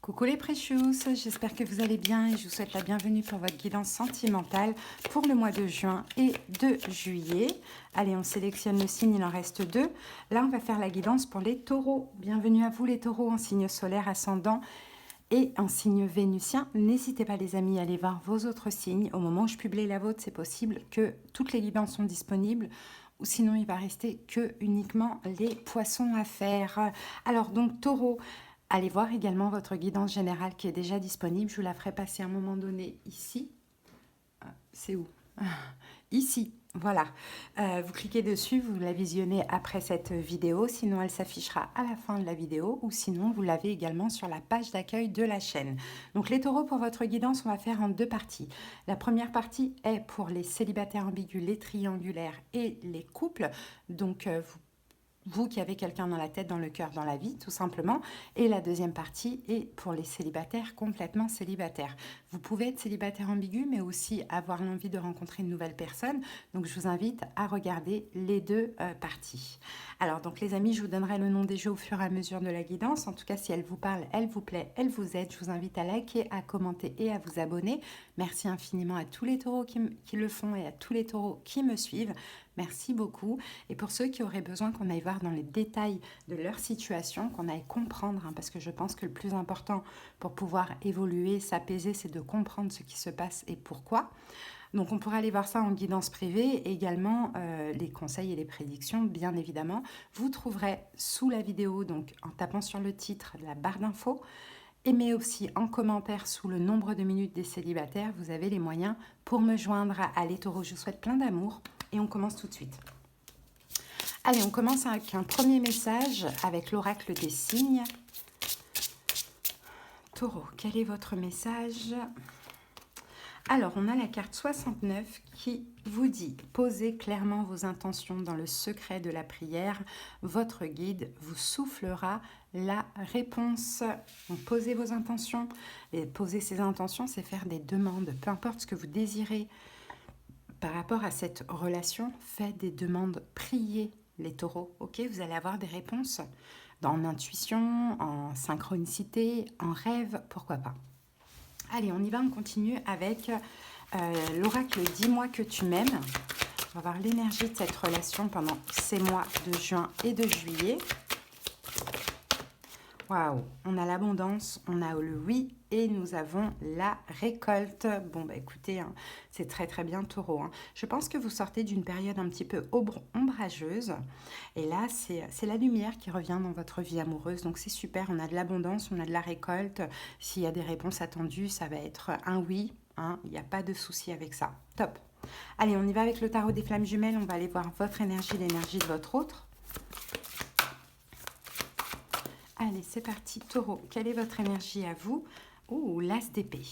Coucou les Precious, j'espère que vous allez bien et je vous souhaite la bienvenue pour votre guidance sentimentale pour le mois de juin et de juillet. Allez, on sélectionne le signe, il en reste 2. Là, on va faire la guidance pour les taureaux. Bienvenue à vous les taureaux en signe solaire ascendant et en signe vénusien. N'hésitez pas les amis à aller voir vos autres signes. Au moment où je publie la vôtre, c'est possible que toutes les guidances sont disponibles. Ou sinon, il va rester que uniquement les poissons à faire. Alors donc, taureau. Allez voir également votre guidance générale qui est déjà disponible. Je vous la ferai passer à un moment donné ici. C'est où? Ici, voilà. Vous cliquez dessus, vous la visionnez après cette vidéo. Sinon, elle s'affichera à la fin de la vidéo. Ou sinon, vous l'avez également sur la page d'accueil de la chaîne. Donc, les taureaux, pour votre guidance, on va faire en 2 parties. La première partie est pour les célibataires ambigus, les triangulaires et les couples. Donc, vous qui avez quelqu'un dans la tête, dans le cœur, dans la vie, tout simplement. Et la deuxième partie est pour les célibataires, complètement célibataires. Vous pouvez être célibataire ambigu, mais aussi avoir l'envie de rencontrer une nouvelle personne. Donc, je vous invite à regarder les 2 parties. Alors, donc les amis, je vous donnerai le nom des jeux au fur et à mesure de la guidance. En tout cas, si elle vous parle, elle vous plaît, elle vous aide, je vous invite à liker, à commenter et à vous abonner. Merci infiniment à tous les taureaux qui le font et à tous les taureaux qui me suivent. Merci beaucoup. Et pour ceux qui auraient besoin qu'on aille voir dans les détails de leur situation, qu'on aille comprendre, parce que je pense que le plus important pour pouvoir évoluer, s'apaiser, c'est de comprendre ce qui se passe et pourquoi. Donc on pourra aller voir ça en guidance privée, et également les conseils et les prédictions, bien évidemment. Vous trouverez sous la vidéo, donc en tapant sur le titre, la barre d'infos, mais aussi en commentaire sous le nombre de minutes des célibataires, vous avez les moyens pour me joindre. Allez taureau, je vous souhaite plein d'amour. Et on commence tout de suite. Allez, on commence avec un premier message avec l'oracle des signes. Taureau, quel est votre message? Alors, on a la carte 69 qui vous dit « Posez clairement vos intentions dans le secret de la prière. Votre guide vous soufflera la réponse. » Donc, posez vos intentions. Et poser ces intentions, c'est faire des demandes. Peu importe ce que vous désirez par rapport à cette relation, faites des demandes, priez les taureaux, ok? Vous allez avoir des réponses en intuition, en synchronicité, en rêve, pourquoi pas. Allez, on y va, on continue avec l'oracle « Dis-moi que tu m'aimes ». On va voir l'énergie de cette relation pendant ces mois de juin et de juillet. Waouh, on a l'abondance, on a le oui et nous avons la récolte. Bon, bah écoutez, hein, c'est très très bien taureau. Hein. Je pense que vous sortez d'une période un petit peu ombrageuse. Et là, c'est la lumière qui revient dans votre vie amoureuse. Donc c'est super, on a de l'abondance, on a de la récolte. S'il y a des réponses attendues, ça va être un oui. Hein, il n'y a pas de souci avec ça. Top. Allez, on y va avec le tarot des flammes jumelles. On va aller voir votre énergie, l'énergie de votre autre. Allez, c'est parti. Taureau, quelle est votre énergie à vous? Oh, l'as d'épée.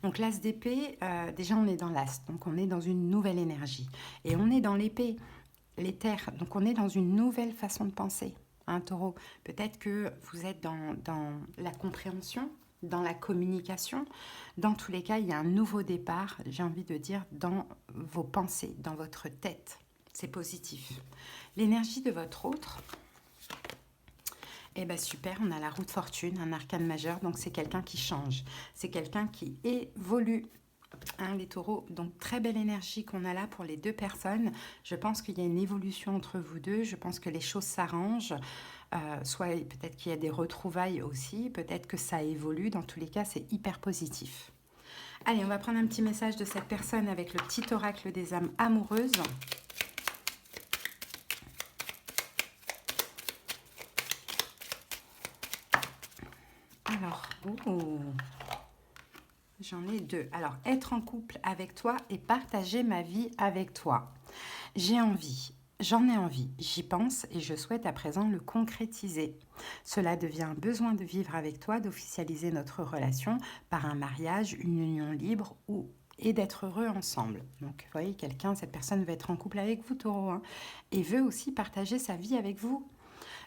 Donc l'as d'épée, déjà on est dans l'as, donc on est dans une nouvelle énergie. Et on est dans l'épée, l'éther, donc on est dans une nouvelle façon de penser. Hein, taureau, peut-être que vous êtes dans la compréhension, dans la communication. Dans tous les cas, il y a un nouveau départ, j'ai envie de dire, dans vos pensées, dans votre tête. C'est positif. L'énergie de votre autre... Eh bien super, on a la roue de fortune, un arcane majeur, donc c'est quelqu'un qui change, c'est quelqu'un qui évolue, hein, les taureaux. Donc très belle énergie qu'on a là pour les 2 personnes. Je pense qu'il y a une évolution entre vous deux, je pense que les choses s'arrangent, soit peut-être qu'il y a des retrouvailles aussi, peut-être que ça évolue, dans tous les cas c'est hyper positif. Allez, on va prendre un petit message de cette personne avec le petit oracle des âmes amoureuses. Alors, j'en ai 2. Alors, être en couple avec toi et partager ma vie avec toi. J'ai envie, j'en ai envie, j'y pense et je souhaite à présent le concrétiser. Cela devient un besoin de vivre avec toi, d'officialiser notre relation par un mariage, une union libre et d'être heureux ensemble. Donc, vous voyez, cette personne veut être en couple avec vous, taureau, hein, et veut aussi partager sa vie avec vous.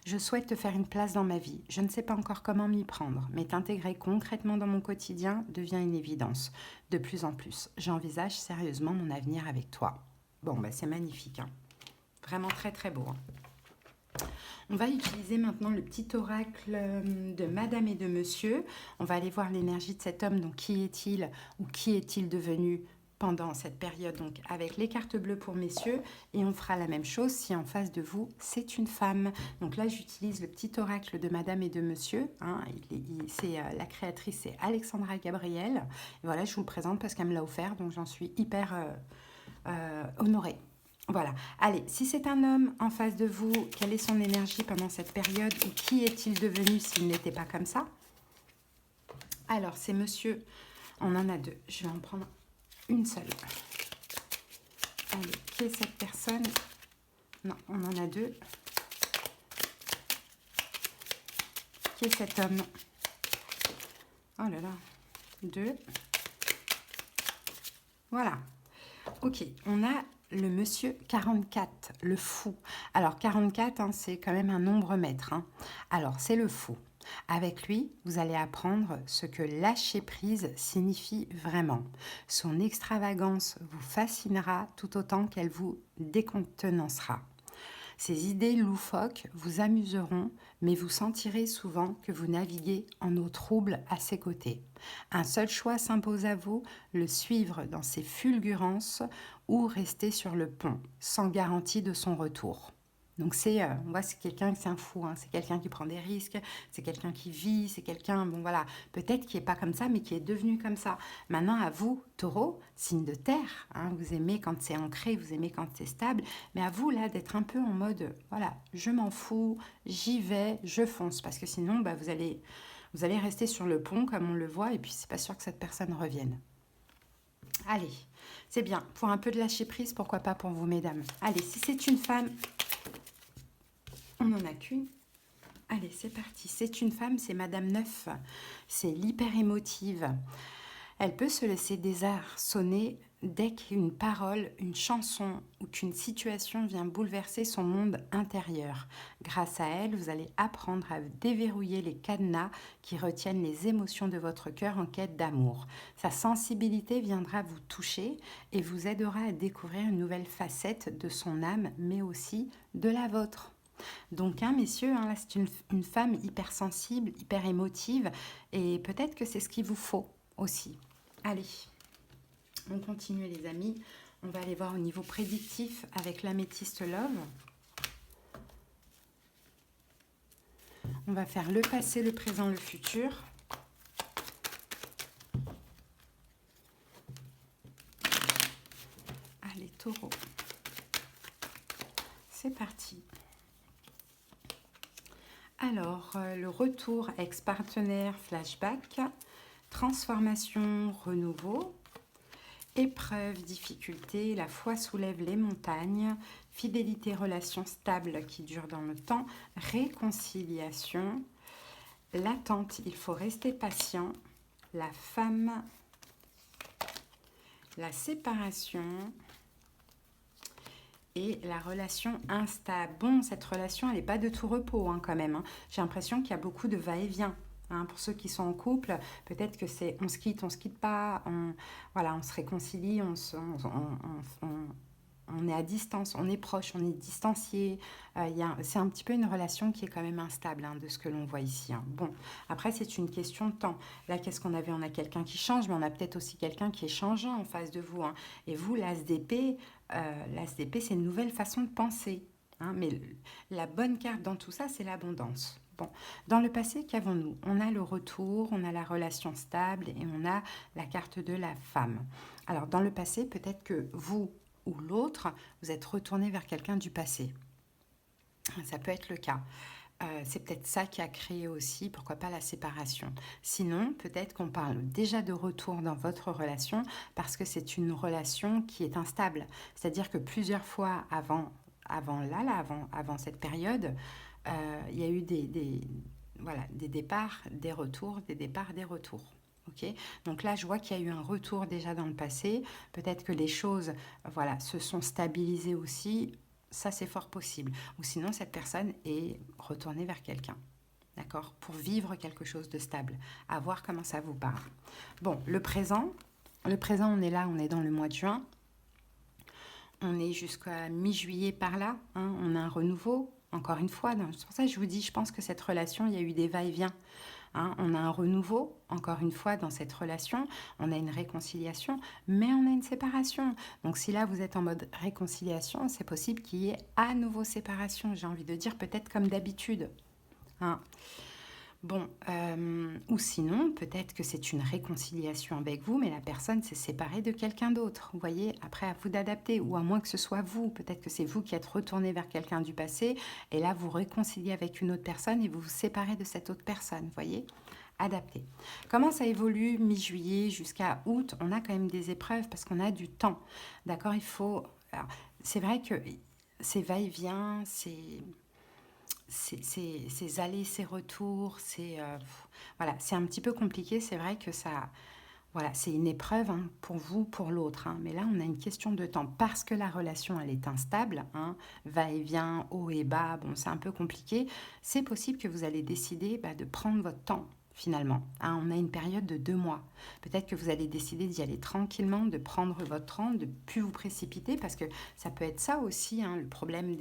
Je souhaite te faire une place dans ma vie. Je ne sais pas encore comment m'y prendre, mais t'intégrer concrètement dans mon quotidien devient une évidence. De plus en plus, j'envisage sérieusement mon avenir avec toi. Bon, bah, c'est magnifique. Hein. Vraiment très très beau. Hein. On va utiliser maintenant le petit oracle de Madame et de Monsieur. On va aller voir l'énergie de cet homme. Donc, qui est-il ou qui est-il devenu pendant cette période, donc avec les cartes bleues pour messieurs, et on fera la même chose si en face de vous c'est une femme. Donc là j'utilise le petit oracle de Madame et de Monsieur, hein, la créatrice c'est Alexandra Gabriel, et voilà je vous le présente parce qu'elle me l'a offert, donc j'en suis hyper honorée. Voilà, allez, si c'est un homme en face de vous, quelle est son énergie pendant cette période, ou qui est-il devenu s'il n'était pas comme ça? Alors c'est monsieur, on en a deux, je vais en prendre une seule. Allez, qui est cette personne? Non, on en a deux. Qui est cet homme? Oh là là, deux. Voilà. Ok, on a le monsieur 44, le fou. Alors 44, hein, c'est quand même un nombre maître. Hein. Alors c'est le fou. Avec lui, vous allez apprendre ce que lâcher prise signifie vraiment. Son extravagance vous fascinera tout autant qu'elle vous décontenancera. Ses idées loufoques vous amuseront, mais vous sentirez souvent que vous naviguez en eau trouble à ses côtés. Un seul choix s'impose à vous, le suivre dans ses fulgurances ou rester sur le pont, sans garantie de son retour. Donc on voit c'est quelqu'un c'est un fou, hein, c'est quelqu'un qui prend des risques, c'est quelqu'un qui vit, c'est quelqu'un, bon voilà, peut-être qui n'est pas comme ça, mais qui est devenu comme ça. Maintenant à vous, taureau, signe de terre, hein, vous aimez quand c'est ancré, vous aimez quand c'est stable, mais à vous là d'être un peu en mode, voilà, je m'en fous, j'y vais, je fonce, parce que sinon bah, vous allez rester sur le pont comme on le voit, et puis c'est pas sûr que cette personne revienne. Allez, c'est bien, pour un peu de lâcher prise, pourquoi pas pour vous mesdames. Allez, si c'est une femme... On n'en a qu'une. Allez, c'est parti. C'est une femme, c'est Madame Neuf. C'est l'hyper émotive. Elle peut se laisser désarçonner dès qu'une parole, une chanson ou qu'une situation vient bouleverser son monde intérieur. Grâce à elle, vous allez apprendre à déverrouiller les cadenas qui retiennent les émotions de votre cœur en quête d'amour. Sa sensibilité viendra vous toucher et vous aidera à découvrir une nouvelle facette de son âme, mais aussi de la vôtre. Donc, hein, messieurs, hein, là, c'est une femme hyper sensible, hyper émotive, et peut-être que c'est ce qu'il vous faut aussi. Allez, on continue les amis. On va aller voir au niveau prédictif avec l'améthyste Love. On va faire le passé, le présent, le futur. Allez, taureau. C'est parti. Alors, le retour ex-partenaire, flashback, transformation, renouveau, épreuve, difficulté, la foi soulève les montagnes, fidélité, relation stable qui dure dans le temps, réconciliation, l'attente, il faut rester patient, la femme, la séparation... et la relation instable. Bon, cette relation, elle n'est pas de tout repos hein, quand même. Hein. J'ai l'impression qu'il y a beaucoup de va-et-vient. Hein. Pour ceux qui sont en couple, peut-être que c'est on se quitte pas, voilà, on se réconcilie, on est à distance, on est proche, on est distancié. C'est un petit peu une relation qui est quand même instable hein, de ce que l'on voit ici. Hein. Bon, après, c'est une question de temps. Là, qu'est-ce qu'on avait? On a quelqu'un qui change, mais on a peut-être aussi quelqu'un qui est changeant en face de vous. Hein. Et vous, l'as d'épée, c'est une nouvelle façon de penser. Hein. Mais la bonne carte dans tout ça, c'est l'abondance. Bon, dans le passé, qu'avons-nous? On a le retour, on a la relation stable et on a la carte de la femme. Alors, dans le passé, peut-être que vous ou l'autre, vous êtes retourné vers quelqu'un du passé. Ça peut être le cas. C'est peut-être ça qui a créé aussi, pourquoi pas, la séparation. Sinon, peut-être qu'on parle déjà de retour dans votre relation parce que c'est une relation qui est instable. C'est-à-dire que plusieurs fois avant cette période, il y a eu des départs, des retours, des départs, des retours. Okay, donc là, je vois qu'il y a eu un retour déjà dans le passé. Peut-être que les choses se sont stabilisées aussi. Ça, c'est fort possible. Ou sinon, cette personne est retournée vers quelqu'un. D'accord? Pour vivre quelque chose de stable. À voir comment ça vous part. Bon, le présent, on est là, on est dans le mois de juin. On est jusqu'à mi-juillet par là. Hein, on a un renouveau. Encore une fois, c'est pour ça que je vous dis, je pense que cette relation, il y a eu des va-et-vient. Hein, on a un renouveau, encore une fois, dans cette relation. On a une réconciliation, mais on a une séparation. Donc si là, vous êtes en mode réconciliation, c'est possible qu'il y ait à nouveau séparation. J'ai envie de dire peut-être comme d'habitude. Hein. Bon, ou sinon, peut-être que c'est une réconciliation avec vous, mais la personne s'est séparée de quelqu'un d'autre. Vous voyez, après, à vous d'adapter, ou à moins que ce soit vous. Peut-être que c'est vous qui êtes retourné vers quelqu'un du passé, et là, vous réconciliez avec une autre personne, et vous vous séparez de cette autre personne, vous voyez. Adapté. Comment ça évolue mi-juillet jusqu'à août? On a quand même des épreuves, parce qu'on a du temps. D'accord, il faut... C'est vrai que c'est va-et-vient, ces allers, ces retours, voilà, c'est un petit peu compliqué. C'est vrai que ça, voilà, c'est une épreuve hein, pour vous, pour l'autre. Hein. Mais là, on a une question de temps parce que la relation, elle est instable, hein, va-et-vient, haut et bas. Bon, c'est un peu compliqué. C'est possible que vous allez décider de prendre votre temps. Finalement, hein, on a une période de 2 mois. Peut-être que vous allez décider d'y aller tranquillement, de prendre votre temps, de ne plus vous précipiter, parce que ça peut être ça aussi, hein, le problème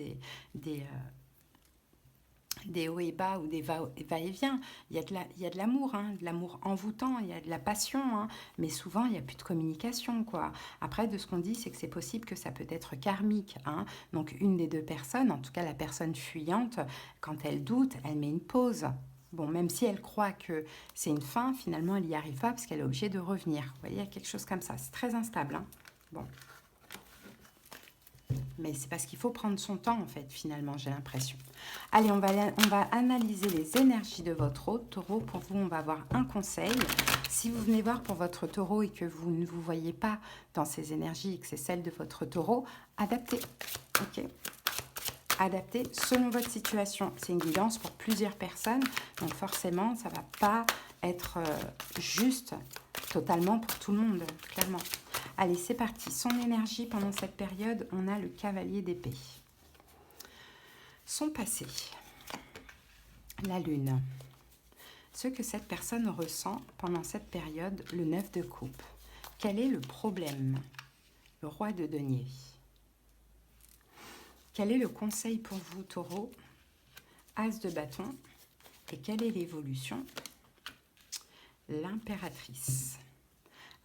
des hauts et bas ou des va-et-vient. Il y a de l'amour, hein, de l'amour envoûtant, il y a de la passion, hein, mais souvent il n'y a plus de communication, quoi. Après, de ce qu'on dit, c'est que c'est possible que ça peut être karmique. Hein. Donc une des deux personnes, en tout cas la personne fuyante, quand elle doute, elle met une pause. Bon, même si elle croit que c'est une fin, finalement elle n'y arrive pas parce qu'elle est obligée de revenir. Vous voyez, il y a quelque chose comme ça. C'est très instable. Hein. Bon. Mais c'est parce qu'il faut prendre son temps, en fait, finalement, j'ai l'impression. Allez, on va analyser les énergies de votre taureau. Pour vous, on va avoir un conseil. Si vous venez voir pour votre taureau et que vous ne vous voyez pas dans ces énergies et que c'est celle de votre taureau, adaptez. Ok. Adaptez selon votre situation. C'est une guidance pour plusieurs personnes. Donc forcément, ça ne va pas être juste totalement pour tout le monde, clairement. Allez, c'est parti. Son énergie pendant cette période, on a le cavalier d'épée. Son passé, la lune. Ce que cette personne ressent pendant cette période, le 9 de coupe. Quel est le problème? Le roi de denier. Quel est le conseil pour vous, taureau? As de bâton. Et quelle est l'évolution? L'impératrice.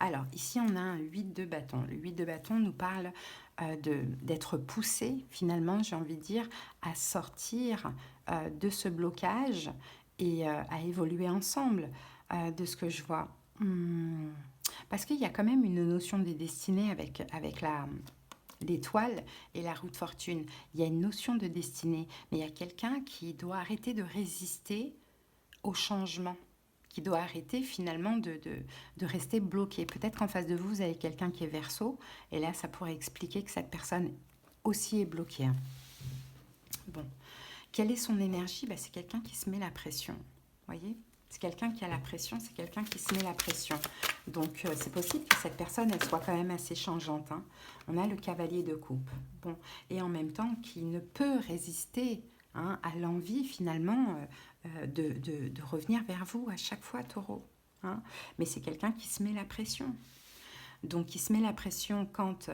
Alors, ici, on a un 8 de bâton. Le 8 de bâton nous parle d'être poussé, finalement, j'ai envie de dire, à sortir de ce blocage et à évoluer ensemble, de ce que je vois. Parce qu'il y a quand même une notion des destinées avec l'étoile et la roue de fortune. Il y a une notion de destinée, mais il y a quelqu'un qui doit arrêter de résister au changement, qui doit arrêter finalement de rester bloqué. Peut-être qu'en face de vous, vous avez quelqu'un qui est Verseau, et là, ça pourrait expliquer que cette personne aussi est bloquée. Bon. Quelle est son énergie? C'est quelqu'un qui se met la pression. Vous voyez? C'est quelqu'un qui a la pression, c'est quelqu'un qui se met la pression. Donc, c'est possible que cette personne, elle soit quand même assez changeante. Hein. On a le cavalier de coupe. Bon. Et en même temps, qui ne peut résister hein, à l'envie, finalement, de revenir vers vous à chaque fois, taureau. Hein. Mais c'est quelqu'un qui se met la pression. Donc, il se met la pression quand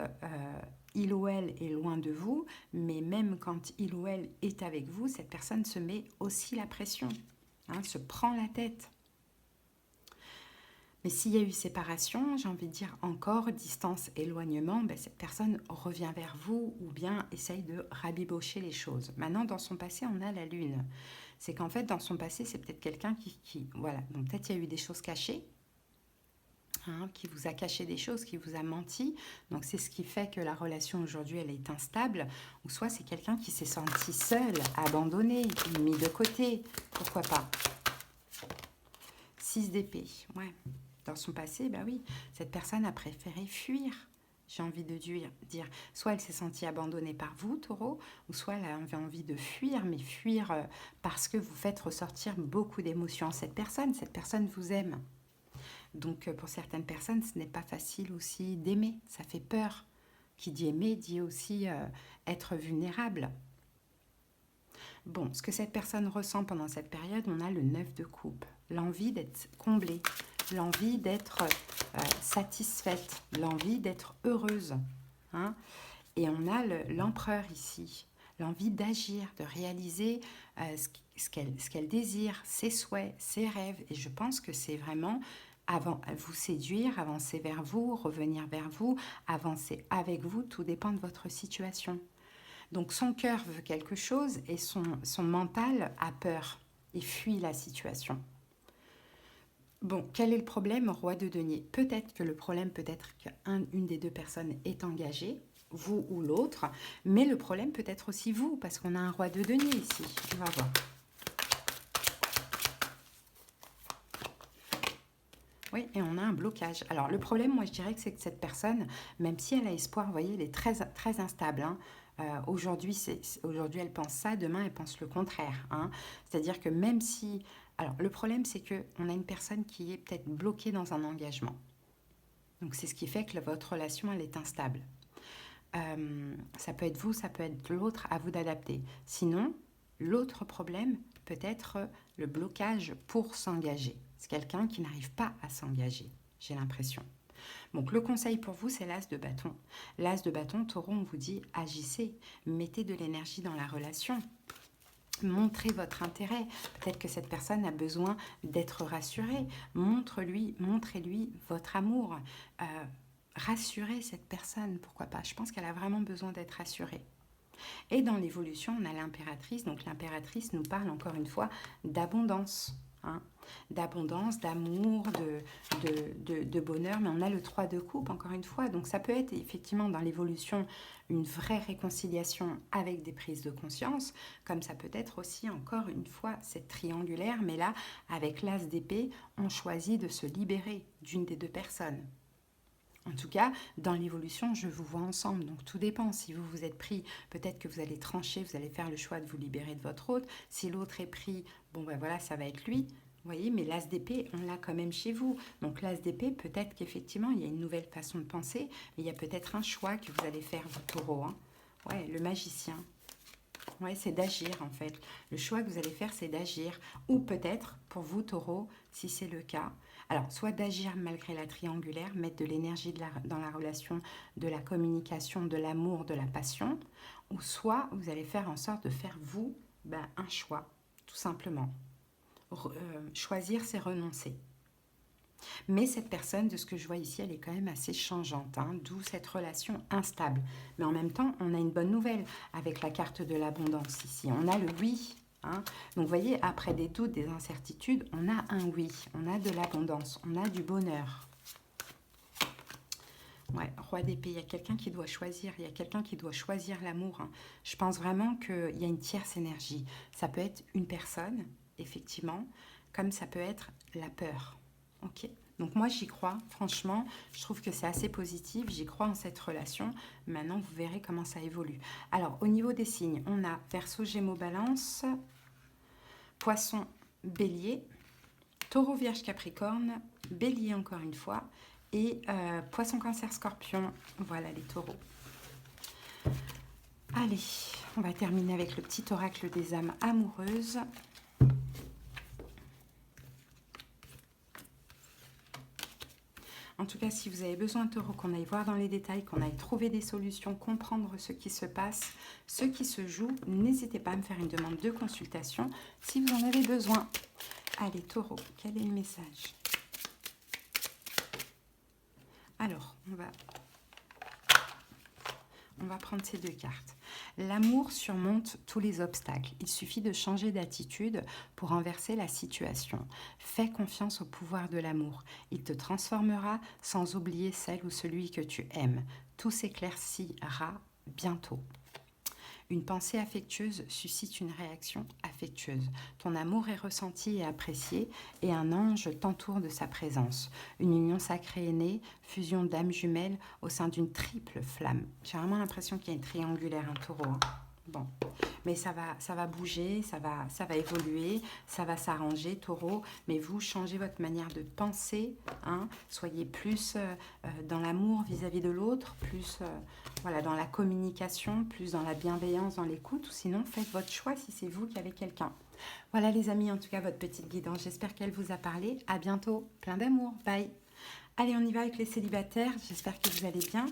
il ou elle est loin de vous, mais même quand il ou elle est avec vous, cette personne se met aussi la pression, hein, se prend la tête. Mais s'il y a eu séparation, j'ai envie de dire encore distance, éloignement, cette personne revient vers vous ou bien essaye de rabibocher les choses. Maintenant, dans son passé, on a la lune. C'est qu'en fait, dans son passé, c'est peut-être quelqu'un voilà, donc peut-être il y a eu des choses cachées, hein, qui vous a caché des choses, qui vous a menti. Donc c'est ce qui fait que la relation aujourd'hui, elle est instable. Ou soit c'est quelqu'un qui s'est senti seul, abandonné, mis de côté. Pourquoi pas? 6 d'épée, ouais. Dans son passé, oui, cette personne a préféré fuir. J'ai envie de dire, soit elle s'est sentie abandonnée par vous, taureau, ou soit elle avait envie de fuir, mais fuir parce que vous faites ressortir beaucoup d'émotions. Cette personne vous aime. Donc, pour certaines personnes, ce n'est pas facile aussi d'aimer. Ça fait peur. Qui dit aimer dit aussi être vulnérable. Bon, ce que cette personne ressent pendant cette période, on a le 9 de coupe. L'envie d'être comblée, l'envie d'être satisfaite, l'envie d'être heureuse. Hein. Et on a l'empereur ici. l'envie d'agir, de réaliser ce qu'elle désire, ses souhaits, ses rêves. Et je pense que c'est vraiment avant vous séduire, avancer vers vous, revenir vers vous, avancer avec vous, tout dépend de votre situation. Donc son cœur veut quelque chose et son mental a peur et fuit la situation. Bon, quel est le problème, roi de denier? Peut-être que le problème peut être qu'une des deux personnes est engagée, vous ou l'autre, mais le problème peut être aussi vous, parce qu'on a un roi de denier ici. On va voir. Oui, et on a un blocage. Alors, le problème, moi, je dirais que c'est que cette personne, même si elle a espoir, vous voyez, elle est très, très instable. Hein. Aujourd'hui, elle pense ça, demain, elle pense le contraire. Hein. C'est-à-dire que même si... Alors, le problème, c'est qu'on a une personne qui est peut-être bloquée dans un engagement. Donc, c'est ce qui fait que votre relation, elle est instable. Ça peut être vous, ça peut être l'autre, à vous d'adapter. Sinon, l'autre problème peut être le blocage pour s'engager. C'est quelqu'un qui n'arrive pas à s'engager, j'ai l'impression. Donc le conseil pour vous, c'est l'as de bâton. L'as de bâton, taureau, on vous dit agissez, mettez de l'énergie dans la relation. Montrez votre intérêt. Peut-être que cette personne a besoin d'être rassurée. Montrez-lui votre amour. Rassurez cette personne, pourquoi pas. Je pense qu'elle a vraiment besoin d'être rassurée. Et dans l'évolution, on a l'impératrice. Donc l'impératrice nous parle encore une fois d'abondance. Hein, d'abondance, d'amour, de bonheur, mais on a le 3 de coupe encore une fois, donc ça peut être effectivement dans l'évolution une vraie réconciliation avec des prises de conscience, comme ça peut être aussi encore une fois cette triangulaire, mais là avec l'as d'épée, on choisit de se libérer d'une des deux personnes. En tout cas, dans l'évolution, je vous vois ensemble. Donc, tout dépend. Si vous vous êtes pris, peut-être que vous allez trancher, vous allez faire le choix de vous libérer de votre autre. Si l'autre est pris, bon, ben voilà, ça va être lui. Vous voyez, mais l'as d'épée, on l'a quand même chez vous. Donc, l'as d'épée, peut-être qu'effectivement, il y a une nouvelle façon de penser. Mais il y a peut-être un choix que vous allez faire, vous, taureau. Hein. Ouais, le magicien. Ouais, c'est d'agir, en fait. Le choix que vous allez faire, c'est d'agir. Ou peut-être, pour vous, taureau, si c'est le cas... Alors, soit d'agir malgré la triangulaire, mettre de l'énergie dans la relation, de la communication, de l'amour, de la passion, ou soit vous allez faire en sorte de faire, vous, un choix, tout simplement. Choisir, c'est renoncer. Mais cette personne, de ce que je vois ici, elle est quand même assez changeante, hein, d'où cette relation instable. Mais en même temps, on a une bonne nouvelle avec la carte de l'abondance ici. On a le oui. Hein. Donc, vous voyez, après des doutes, des incertitudes, on a un oui, on a de l'abondance, on a du bonheur. Ouais, roi d'épée, il y a quelqu'un qui doit choisir, il y a quelqu'un qui doit choisir l'amour. Hein. Je pense vraiment qu'il y a une tierce énergie. Ça peut être une personne, effectivement, comme ça peut être la peur. Ok. Donc moi, j'y crois, franchement, je trouve que c'est assez positif, j'y crois en cette relation. Maintenant, vous verrez comment ça évolue. Alors, au niveau des signes, on a Verseau, Gémeaux, Balance, Poisson, Bélier, Taureau, Vierge, Capricorne, Bélier encore une fois, et Poisson, Cancer, Scorpion, voilà les taureaux. Allez, on va terminer avec le petit oracle des âmes amoureuses. En tout cas, si vous avez besoin, taureau, qu'on aille voir dans les détails, qu'on aille trouver des solutions, comprendre ce qui se passe, ce qui se joue, n'hésitez pas à me faire une demande de consultation si vous en avez besoin. Allez, taureau, quel est le message? Alors, on va prendre ces deux cartes. L'amour surmonte tous les obstacles. Il suffit de changer d'attitude pour renverser la situation. Fais confiance au pouvoir de l'amour. Il te transformera sans oublier celle ou celui que tu aimes. Tout s'éclaircira bientôt. Une pensée affectueuse suscite une réaction affectueuse. Ton amour est ressenti et apprécié et un ange t'entoure de sa présence. Une union sacrée est née, fusion d'âmes jumelles au sein d'une triple flamme. J'ai vraiment l'impression qu'il y a une triangulaire, un taureau. Hein. Bon, mais ça va bouger, ça va évoluer, ça va s'arranger, taureau. Mais vous, changez votre manière de penser. Hein, soyez plus dans l'amour vis-à-vis de l'autre, plus voilà, dans la communication, plus dans la bienveillance, dans l'écoute. Ou sinon, faites votre choix si c'est vous qui avez quelqu'un. Voilà les amis, en tout cas, votre petite guidance. J'espère qu'elle vous a parlé. À bientôt. Plein d'amour. Bye. Allez, on y va avec les célibataires. J'espère que vous allez bien.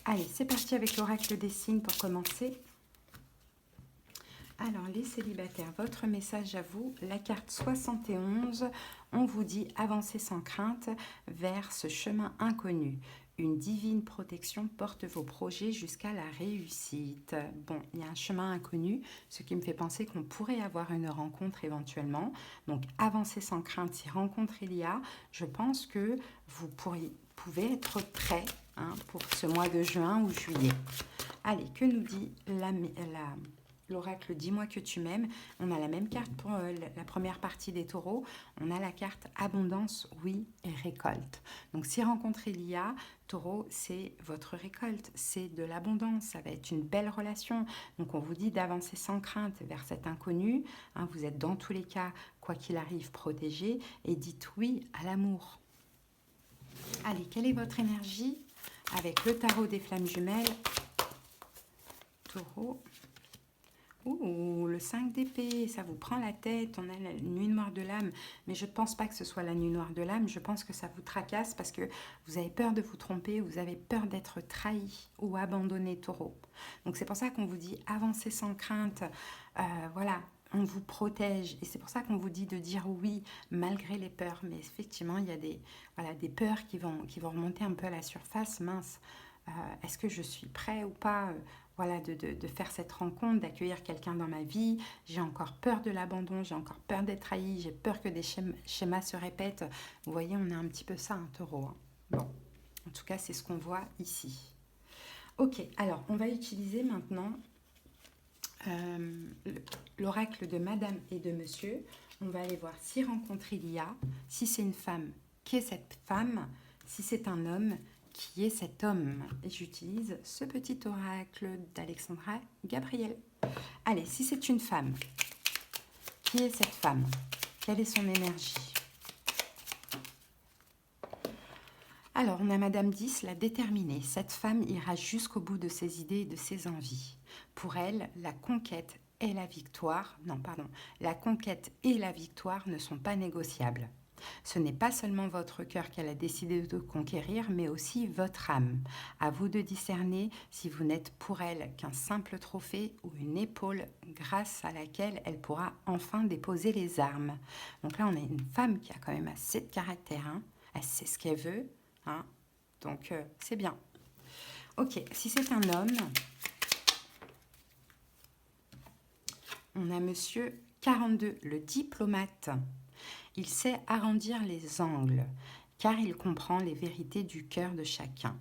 Allez, c'est parti avec l'oracle des signes pour commencer. Alors, les célibataires, votre message à vous, la carte 71, on vous dit avancer sans crainte vers ce chemin inconnu. Une divine protection porte vos projets jusqu'à la réussite. Bon, il y a un chemin inconnu, ce qui me fait penser qu'on pourrait avoir une rencontre éventuellement. Donc, avancer sans crainte, si rencontre il y a, je pense que vous pouvez être prêt pour ce mois de juin ou juillet. Allez, que nous dit l'oracle Dis-moi que tu m'aimes? On a la même carte pour la première partie des taureaux. On a la carte abondance, oui, et récolte. Donc si rencontre il y a, taureau, c'est votre récolte, c'est de l'abondance, ça va être une belle relation. Donc on vous dit d'avancer sans crainte vers cet inconnu. Vous êtes dans tous les cas, quoi qu'il arrive, protégé et dites oui à l'amour. Allez, quelle est votre énergie avec le tarot des flammes jumelles? Taureau. Ouh, le 5 d'épée, ça vous prend la tête, on a la nuit noire de l'âme, mais je ne pense pas que ce soit la nuit noire de l'âme, je pense que ça vous tracasse parce que vous avez peur de vous tromper, vous avez peur d'être trahi ou abandonné, taureau. Donc c'est pour ça qu'on vous dit avancez sans crainte, voilà, on vous protège et c'est pour ça qu'on vous dit de dire oui malgré les peurs, mais effectivement il y a des peurs qui vont remonter un peu à la surface, mince. Est-ce que je suis prêt ou pas voilà, de faire cette rencontre, d'accueillir quelqu'un dans ma vie. J'ai encore peur de l'abandon, j'ai encore peur d'être trahi, j'ai peur que des schémas se répètent. Vous voyez, on a un petit peu ça, un taureau. Bon, en tout cas, c'est ce qu'on voit ici. Ok, alors, on va utiliser maintenant l'oracle de Madame et de Monsieur. On va aller voir si rencontre il y a, si c'est une femme, qui est cette femme, si c'est un homme, qui est cet homme. Et j'utilise ce petit oracle d'Alexandra Gabriel. Allez, si c'est une femme, qui est cette femme? Quelle est son énergie? Alors, on a Madame 10, la déterminée. Cette femme ira jusqu'au bout de ses idées et de ses envies. Pour elle, la conquête et la victoire, la conquête et la victoire ne sont pas négociables. Ce n'est pas seulement votre cœur qu'elle a décidé de conquérir, mais aussi votre âme. À vous de discerner si vous n'êtes pour elle qu'un simple trophée ou une épaule grâce à laquelle elle pourra enfin déposer les armes. Donc là, on a une femme qui a quand même assez de caractère. Elle sait ce qu'elle veut. Donc, c'est bien. Ok, si c'est un homme, on a Monsieur 42, le diplomate. Il sait arrondir les angles, car il comprend les vérités du cœur de chacun.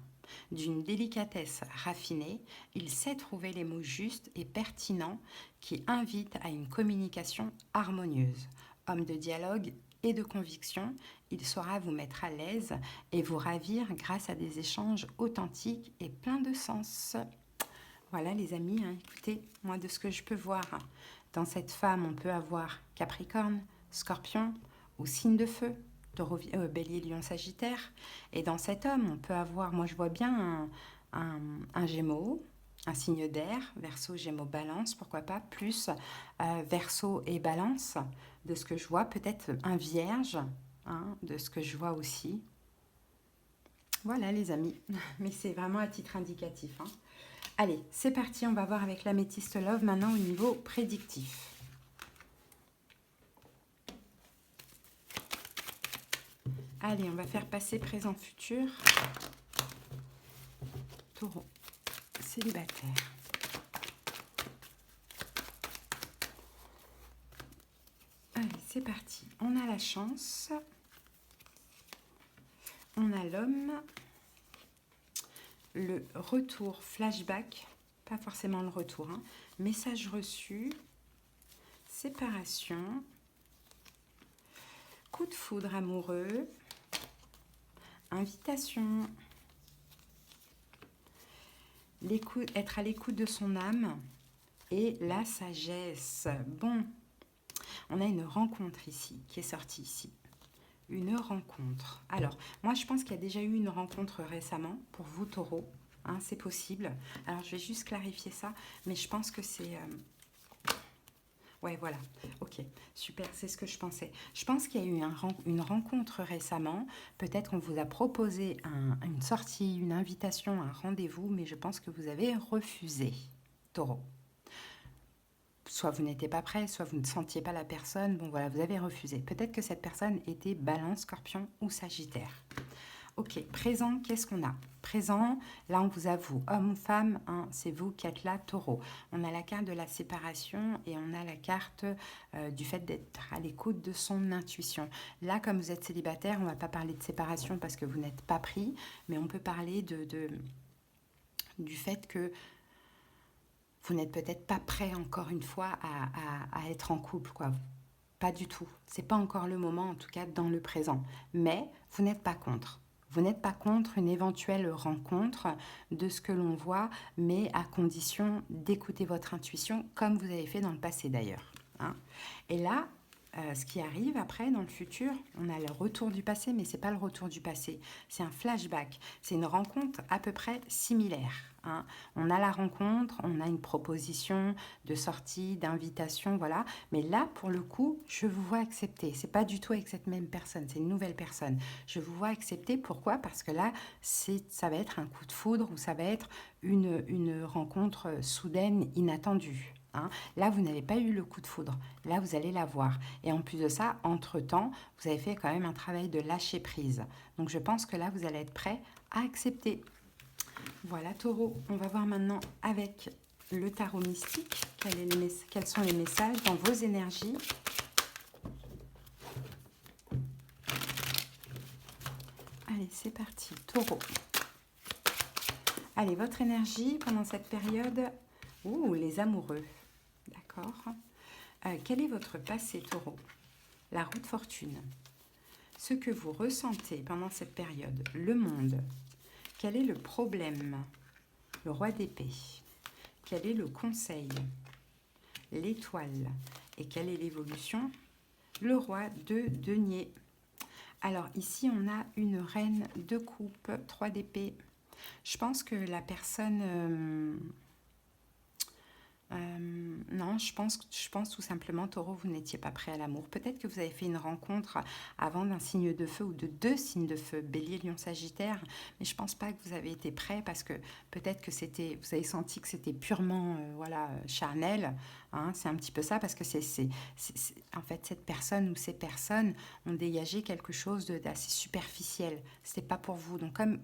D'une délicatesse raffinée, il sait trouver les mots justes et pertinents qui invitent à une communication harmonieuse. Homme de dialogue et de conviction, il saura vous mettre à l'aise et vous ravir grâce à des échanges authentiques et pleins de sens. Voilà les amis, écoutez, moi de ce que je peux voir, dans cette femme, on peut avoir Capricorne, Scorpion ou signe de feu, Bélier, Lion, Sagittaire. Et dans cet homme, on peut avoir, moi je vois bien un Gémeaux, un signe d'air, Verseau, Gémeaux, Balance, pourquoi pas, plus Verseau et Balance, de ce que je vois, peut-être un Vierge, de ce que je vois aussi. Voilà les amis, mais c'est vraiment à titre indicatif. Allez, c'est parti, on va voir avec l'améthyste Love maintenant au niveau prédictif. Allez, on va faire passé, présent, futur. Taureau, célibataire. Allez, c'est parti. On a la chance. On a l'homme. Le retour, flashback. Pas forcément le retour. Message reçu. Séparation. Coup de foudre amoureux. Invitation. Être à l'écoute de son âme. Et la sagesse. Bon, on a une rencontre ici, qui est sortie ici. Une rencontre. Alors, moi, je pense qu'il y a déjà eu une rencontre récemment pour vous, taureau. C'est possible. Alors, je vais juste clarifier ça, mais je pense que c'est... Ouais, voilà. Ok, super, c'est ce que je pensais. Je pense qu'il y a eu une rencontre récemment. Peut-être qu'on vous a proposé une sortie, une invitation, un rendez-vous, mais je pense que vous avez refusé, taureau. soit vous n'étiez pas prêt, soit vous ne sentiez pas la personne. Bon, voilà, vous avez refusé. Peut-être que cette personne était Balance, Scorpion ou Sagittaire. Ok, présent, qu'est-ce qu'on a? Présent, là on vous avoue, homme ou femme, hein, c'est vous qui êtes là, Taureau. On a la carte de la séparation et on a la carte du fait d'être à l'écoute de son intuition. Là, comme vous êtes célibataire, on ne va pas parler de séparation parce que vous n'êtes pas pris, mais on peut parler du fait que vous n'êtes peut-être pas prêt encore une fois à être en couple, quoi. Pas du tout. C'est pas encore le moment, en tout cas dans le présent. Mais vous n'êtes pas contre. Vous n'êtes pas contre une éventuelle rencontre de ce que l'on voit, mais à condition d'écouter votre intuition, comme vous avez fait dans le passé d'ailleurs, hein. Et là, ce qui arrive après, dans le futur, on a le retour du passé, mais c'est pas le retour du passé, c'est un flashback. C'est une rencontre à peu près similaire, hein. On a la rencontre, on a une proposition de sortie, d'invitation, voilà. Mais là, pour le coup, je vous vois accepter. C'est pas du tout avec cette même personne, c'est une nouvelle personne. Je vous vois accepter. Pourquoi? Parce que là, ça va être un coup de foudre ou ça va être une rencontre soudaine, inattendue, hein. Là, vous n'avez pas eu le coup de foudre. Là, vous allez l'avoir. Et en plus de ça, entre-temps, vous avez fait quand même un travail de lâcher prise. Donc, je pense que là, vous allez être prêt à accepter. Voilà, Taureau. On va voir maintenant avec le tarot mystique quels sont les messages dans vos énergies. Allez, c'est parti. Taureau. Allez, votre énergie pendant cette période. Ouh, les amoureux. D'accord. Quel est votre passé, Taureau? La roue de fortune. Ce que vous ressentez pendant cette période. Le monde. Quel est le problème? Le roi d'épée. Quel est le conseil? L'étoile. Et quelle est l'évolution? Le roi de denier. Alors ici, on a une reine de coupe, 3 d'épée. Je pense que la personne... non, je pense tout simplement, Taureau, vous n'étiez pas prêt à l'amour. Peut-être que vous avez fait une rencontre avant d'un signe de feu ou de 2 signes de feu, Bélier, Lion, Sagittaire, mais je pense pas que vous avez été prêt parce que peut-être que vous avez senti que c'était purement voilà, charnel, hein. C'est un petit peu ça parce que en fait, cette personne ou ces personnes ont dégagé quelque chose d'assez superficiel. C'était pas pour vous. Donc comme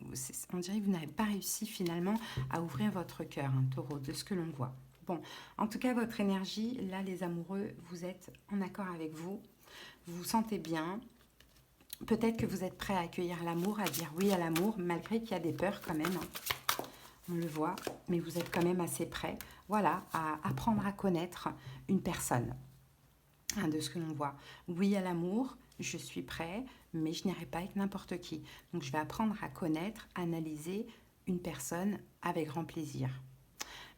on dirait que vous n'avez pas réussi finalement à ouvrir votre cœur, hein, Taureau, de ce que l'on voit. Bon, en tout cas, votre énergie, là, les amoureux, vous êtes en accord avec vous. Vous vous sentez bien. Peut-être que vous êtes prêt à accueillir l'amour, à dire oui à l'amour, malgré qu'il y a des peurs quand même, hein. On le voit, mais vous êtes quand même assez prêt, voilà, à apprendre à connaître une personne, hein, de ce que l'on voit. Oui à l'amour, je suis prêt, mais je n'irai pas avec n'importe qui. Donc, je vais apprendre à connaître, analyser une personne avec grand plaisir.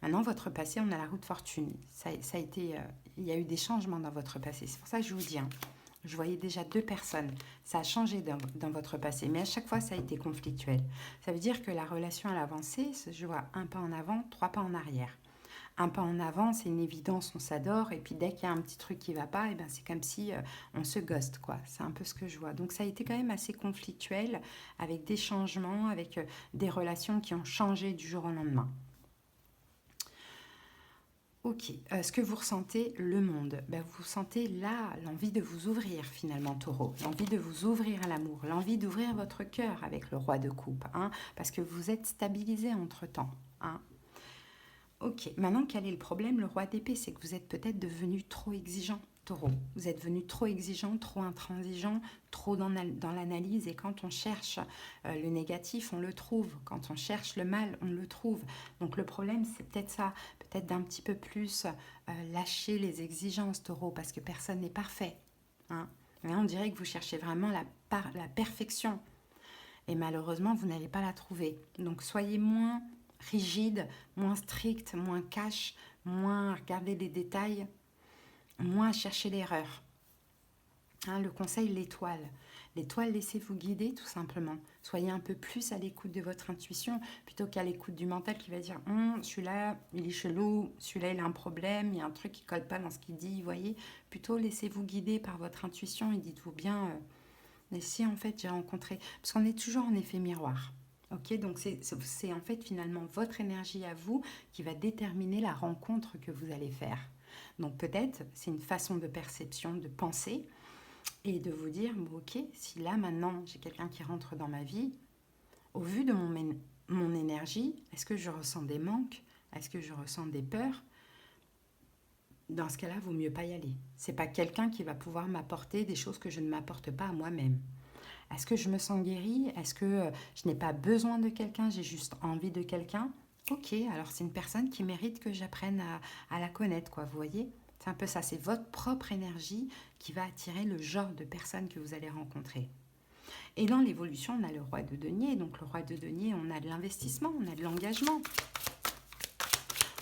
Maintenant, votre passé, on a la roue de fortune. Ça a été, il y a eu des changements dans votre passé. C'est pour ça que je vous dis, hein, je voyais déjà 2 personnes. Ça a changé dans votre passé, mais à chaque fois, ça a été conflictuel. Ça veut dire que la relation, elle a avancé. Je vois un pas en avant, 3 pas en arrière. Un pas en avant, c'est une évidence, on s'adore. Et puis, dès qu'il y a un petit truc qui ne va pas, et ben, c'est comme si on se ghost, quoi. C'est un peu ce que je vois. Donc, ça a été quand même assez conflictuel, avec des changements, avec des relations qui ont changé du jour au lendemain. Ok, ce que vous ressentez, le monde, ben vous sentez là l'envie de vous ouvrir finalement, Taureau, l'envie de vous ouvrir à l'amour, l'envie d'ouvrir votre cœur avec le roi de coupe, hein, parce que vous êtes stabilisé entre-temps, hein. Ok, maintenant quel est le problème? Le roi d'épée, c'est que vous êtes peut-être devenu trop exigeant, Taureau. Vous êtes devenu trop exigeant, trop intransigeant, trop dans l'analyse. Et quand on cherche le négatif, on le trouve. Quand on cherche le mal, on le trouve. Donc le problème, c'est peut-être ça. Peut-être d'un petit peu plus lâcher les exigences, Taureau, parce que personne n'est parfait, hein. Mais on dirait que vous cherchez vraiment la perfection. Et malheureusement, vous n'allez pas la trouver. Donc soyez moins rigide, moins strict, moins cash, moins regarder les détails, moins chercher l'erreur. Hein, le conseil, l'étoile. L'étoile, laissez-vous guider tout simplement. Soyez un peu plus à l'écoute de votre intuition plutôt qu'à l'écoute du mental qui va dire celui-là, il est chelou, celui-là, il a un problème, il y a un truc qui ne colle pas dans ce qu'il dit, vous voyez. Plutôt laissez-vous guider par votre intuition et dites-vous bien, mais si en fait j'ai rencontré... Parce qu'on est toujours en effet miroir. Ok, donc c'est en fait finalement votre énergie à vous qui va déterminer la rencontre que vous allez faire. Donc peut-être, c'est une façon de perception, de penser, et de vous dire, bon, ok, si là maintenant j'ai quelqu'un qui rentre dans ma vie, au vu de mon énergie, est-ce que je ressens des manques? Est-ce que je ressens des peurs? Dans ce cas-là, il vaut mieux pas y aller. C'est pas quelqu'un qui va pouvoir m'apporter des choses que je ne m'apporte pas à moi-même. Est-ce que je me sens guérie? Est-ce que je n'ai pas besoin de quelqu'un? J'ai juste envie de quelqu'un? Ok, alors c'est une personne qui mérite que j'apprenne à la connaître, quoi, vous voyez? C'est un peu ça, c'est votre propre énergie qui va attirer le genre de personne que vous allez rencontrer. Et dans l'évolution, on a le roi de denier. Donc le roi de denier, on a de l'investissement, on a de l'engagement.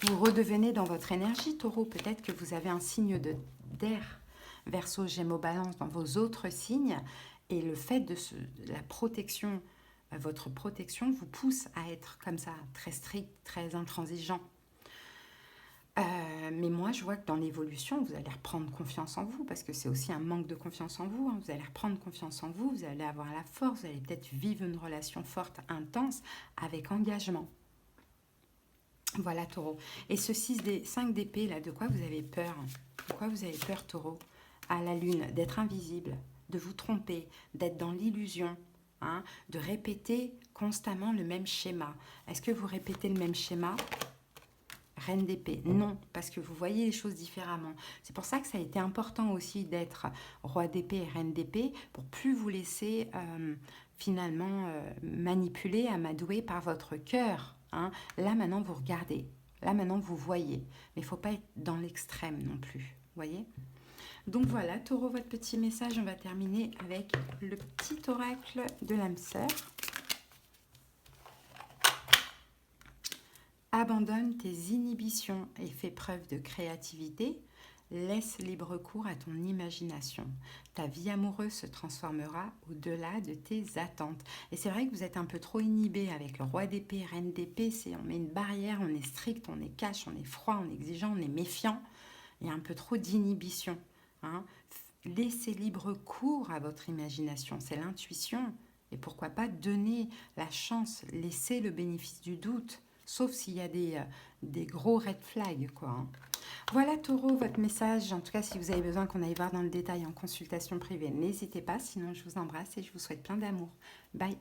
Vous redevenez dans votre énergie, Taureau. Peut-être que vous avez un signe d'air, Verseau, Gémeaux, Balance, dans vos autres signes. Et le fait de la protection, votre protection vous pousse à être comme ça, très strict, très intransigeant. Mais moi, je vois que dans l'évolution, vous allez reprendre confiance en vous, parce que c'est aussi un manque de confiance en vous. Hein. Vous allez reprendre confiance en vous, vous allez avoir la force, vous allez peut-être vivre une relation forte, intense, avec engagement. Voilà, Taureau. Et ce 5 d'épée, là, de quoi vous avez peur? De quoi vous avez peur, Taureau? À la lune, d'être invisible, de vous tromper, d'être dans l'illusion, hein, de répéter constamment le même schéma. Est-ce que vous répétez le même schéma? Reine d'épée, non, parce que vous voyez les choses différemment. C'est pour ça que ça a été important aussi d'être roi d'épée et reine d'épée, pour plus vous laisser finalement manipuler, amadouer par votre cœur. Hein. Là maintenant vous regardez, là maintenant vous voyez, mais il ne faut pas être dans l'extrême non plus, voyez. Donc voilà, Taureau, votre petit message. On va terminer avec le petit oracle de l'âme sœur. Abandonne tes inhibitions et fais preuve de créativité. Laisse libre cours à ton imagination. Ta vie amoureuse se transformera au-delà de tes attentes. Et c'est vrai que vous êtes un peu trop inhibé avec le roi d'épée, reine d'épée. On met une barrière, on est strict, on est cash, on est froid, on est exigeant, on est méfiant. Il y a un peu trop d'inhibition. Hein. Laissez libre cours à votre imagination. C'est l'intuition. Et pourquoi pas donner la chance, laisser le bénéfice du doute. Sauf s'il y a des gros red flags, quoi. Hein. Voilà, Taureau, votre message. En tout cas, si vous avez besoin qu'on aille voir dans le détail en consultation privée, n'hésitez pas. Sinon, je vous embrasse et je vous souhaite plein d'amour. Bye.